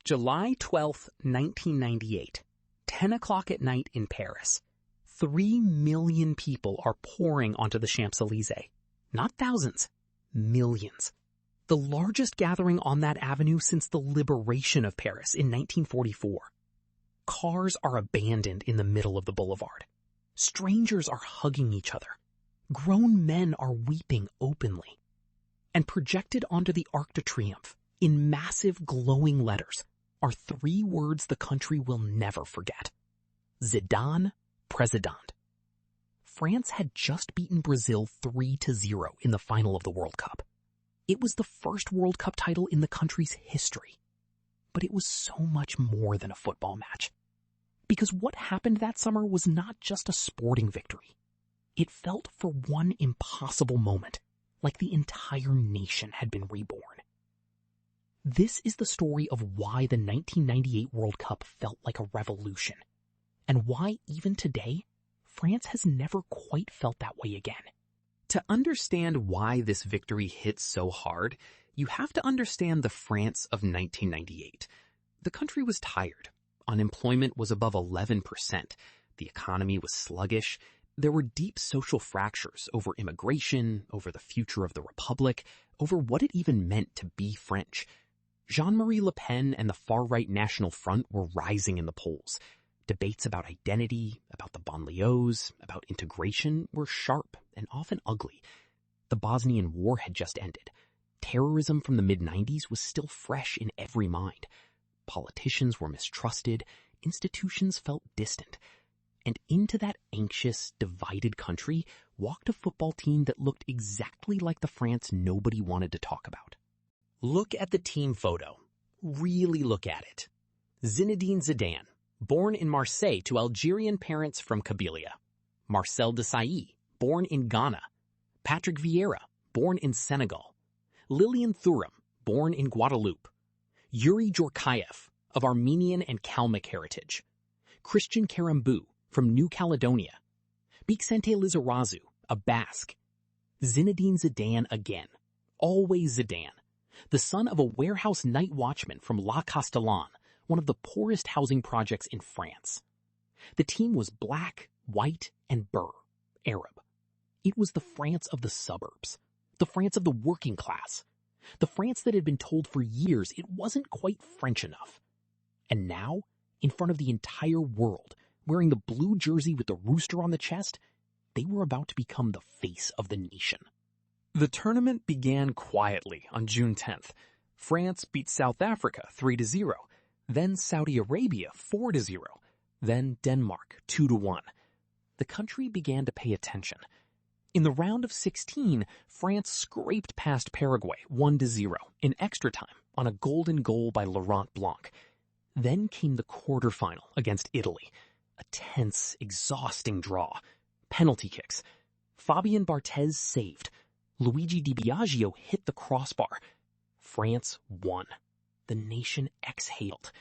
July 12th, 1998, 10 o'clock at night in Paris. 3 million people are pouring onto the Champs-Élysées. Not thousands, millions. The largest gathering on that avenue since the liberation of Paris in 1944. Cars are abandoned in the middle of the boulevard. Strangers are hugging each other. Grown men are weeping openly. And projected onto the Arc de Triomphe, in massive glowing letters, are 3 words the country will never forget. Zidane, Président. France had just beaten Brazil 3-0 in the final of the World Cup. It was the first World Cup title in the country's history. But it was so much more than a football match. Because what happened that summer was not just a sporting victory. It felt for one impossible moment like the entire nation had been reborn. This is the story of why the 1998 World Cup felt like a revolution, and why even today, France has never quite felt that way again. To understand why this victory hit so hard, you have to understand the France of 1998. The country was tired. Unemployment was above 11%. The economy was sluggish. There were deep social fractures over immigration, over the future of the Republic, over what it even meant to be French. Jean-Marie Le Pen and the far-right National Front were rising in the polls. Debates about identity, about the banlieues, about integration were sharp and often ugly. The Bosnian War had just ended. Terrorism from the mid-90s was still fresh in every mind. Politicians were mistrusted. Institutions felt distant. And into that anxious, divided country walked a football team that looked exactly like the France nobody wanted to talk about. Look at the team photo. Really look at it. Zinedine Zidane, born in Marseille to Algerian parents from Kabylia. Marcel Desailly, born in Ghana. Patrick Vieira, born in Senegal. Lilian Thuram, born in Guadeloupe. Yuri Djorkaeff, of Armenian and Kalmyk heritage. Christian Karembeu, from New Caledonia. Bixente Lizarazu, a Basque. Zinedine Zidane again. Always Zidane. The son of a warehouse night watchman from La Castellane, one of the poorest housing projects in France. The team was black, white, and Beur, Arab. It was the France of the suburbs, the France of the working class, the France that had been told for years it wasn't quite French enough. And now, in front of the entire world, wearing the blue jersey with the rooster on the chest, they were about to become the face of the nation. The tournament began quietly on June 10th. France beat South Africa 3-0, then Saudi Arabia 4-0, then Denmark 2-1. The country began to pay attention. In the round of 16, France scraped past Paraguay 1-0 in extra time on a golden goal by Laurent Blanc. Then came the quarterfinal against Italy. A tense, exhausting draw. Penalty kicks. Fabien Barthez saved. Luigi Di Biagio hit the crossbar. France won. The nation exhaled.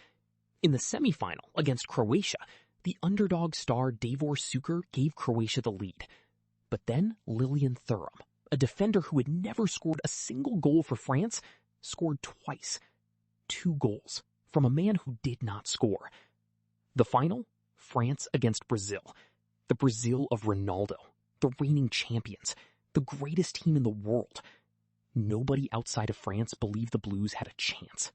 In the semifinal against Croatia, the underdog star Davor Suker gave Croatia the lead. But then Lilian Thuram, a defender who had never scored a single goal for France, scored twice. 2 goals from a man who did not score. The final, France against Brazil. The Brazil of Ronaldo, the reigning champions, the greatest team in the world. Nobody outside of France believed the Blues had a chance.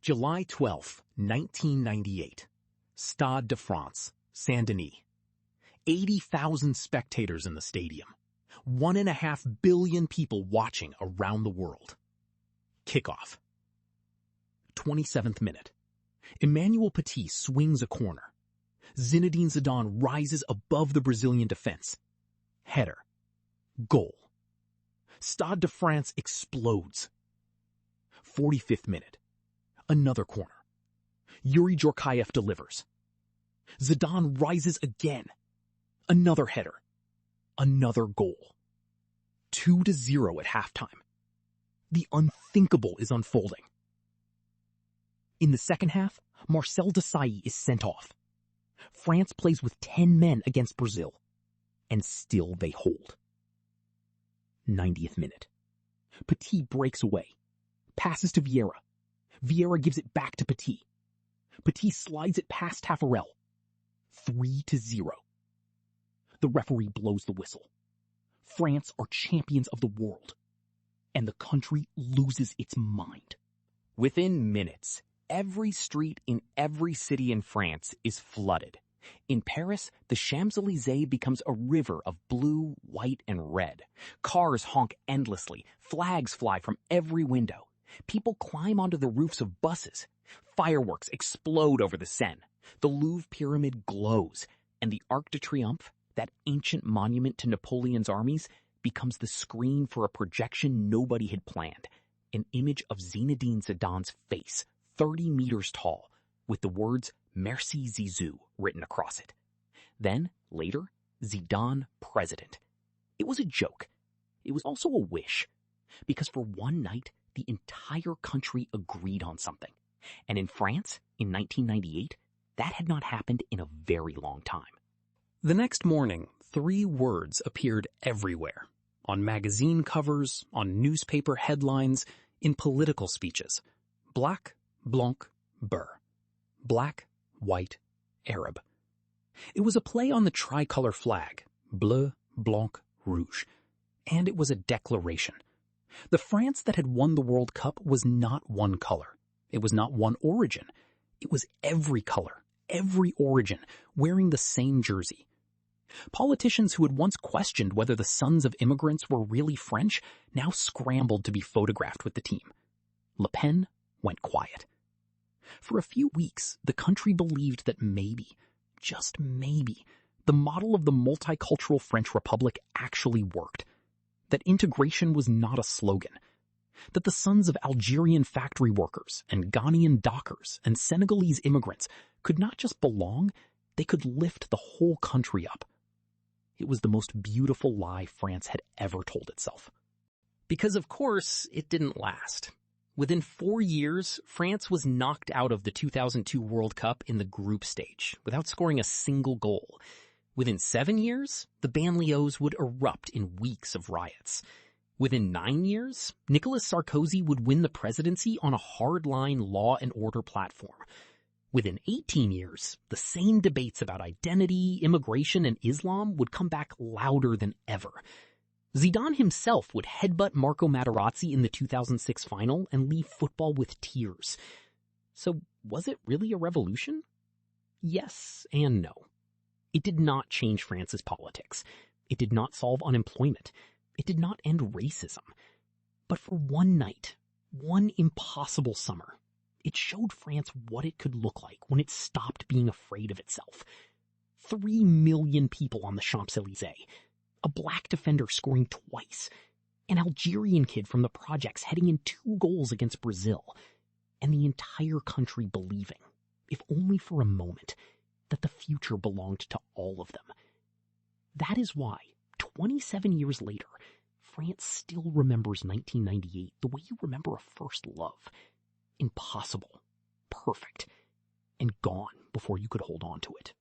July 12th, 1998. Stade de France, Saint-Denis. 80,000 spectators in the stadium. 1.5 billion people watching around the world. Kickoff. 27th minute. Emmanuel Petit swings a corner. Zinedine Zidane rises above the Brazilian defense. Header. Goal. Stade de France explodes. 45th minute. Another corner. Yuri Djorkaeff delivers. Zidane rises again. Another header. Another goal. 2-0 at halftime. The unthinkable is unfolding. In the second half, Marcel Desailly is sent off. France plays with 10 men against Brazil. And still they hold. 90th minute. Petit breaks away. Passes to Vieira. Vieira gives it back to Petit. Petit slides it past Taffarel. 3-0. The referee blows the whistle. France are champions of the world. And the country loses its mind. Within minutes, every street in every city in France is flooded. In Paris, the Champs-Élysées becomes a river of blue, white, and red. Cars honk endlessly. Flags fly from every window. People climb onto the roofs of buses. Fireworks explode over the Seine. The Louvre Pyramid glows, and the Arc de Triomphe, that ancient monument to Napoleon's armies, becomes the screen for a projection nobody had planned. An image of Zinedine Zidane's face, 30 meters tall, with the words Merci Zizou written across it. Then, later, Zidane president. It was a joke. It was also a wish. Because for one night, the entire country agreed on something. And in France, in 1998, that had not happened in a very long time. The next morning, 3 words appeared everywhere. On magazine covers, on newspaper headlines, in political speeches. Black, Blanc, Beur. Black, white, Arab. It was a play on the tricolor flag, bleu, blanc, rouge. And it was a declaration. The France that had won the World Cup was not one color. It was not one origin. It was every color, every origin, wearing the same jersey. Politicians who had once questioned whether the sons of immigrants were really French now scrambled to be photographed with the team. Le Pen went quiet. For a few weeks, the country believed that maybe, just maybe, the model of the multicultural French Republic actually worked. That integration was not a slogan. That the sons of Algerian factory workers and Ghanaian dockers and Senegalese immigrants could not just belong, they could lift the whole country up. It was the most beautiful lie France had ever told itself. Because of course, it didn't last. Within 4 years, France was knocked out of the 2002 World Cup in the group stage without scoring a single goal. Within 7 years, the banlieues would erupt in weeks of riots. Within 9 years, Nicolas Sarkozy would win the presidency on a hardline law and order platform. Within 18 years, the same debates about identity, immigration, and Islam would come back louder than ever. Zidane himself would headbutt Marco Materazzi in the 2006 final and leave football with tears. So was it really a revolution? Yes and no. It did not change France's politics. It did not solve unemployment. It did not end racism. But for one night, one impossible summer, it showed France what it could look like when it stopped being afraid of itself. 3 million people on the Champs-Élysées. A black defender scoring twice. An Algerian kid from the projects heading in 2 goals against Brazil. And the entire country believing, if only for a moment, that the future belonged to all of them. That is why, 27 years later, France still remembers 1998 the way you remember a first love. Impossible, perfect, and gone before you could hold on to it.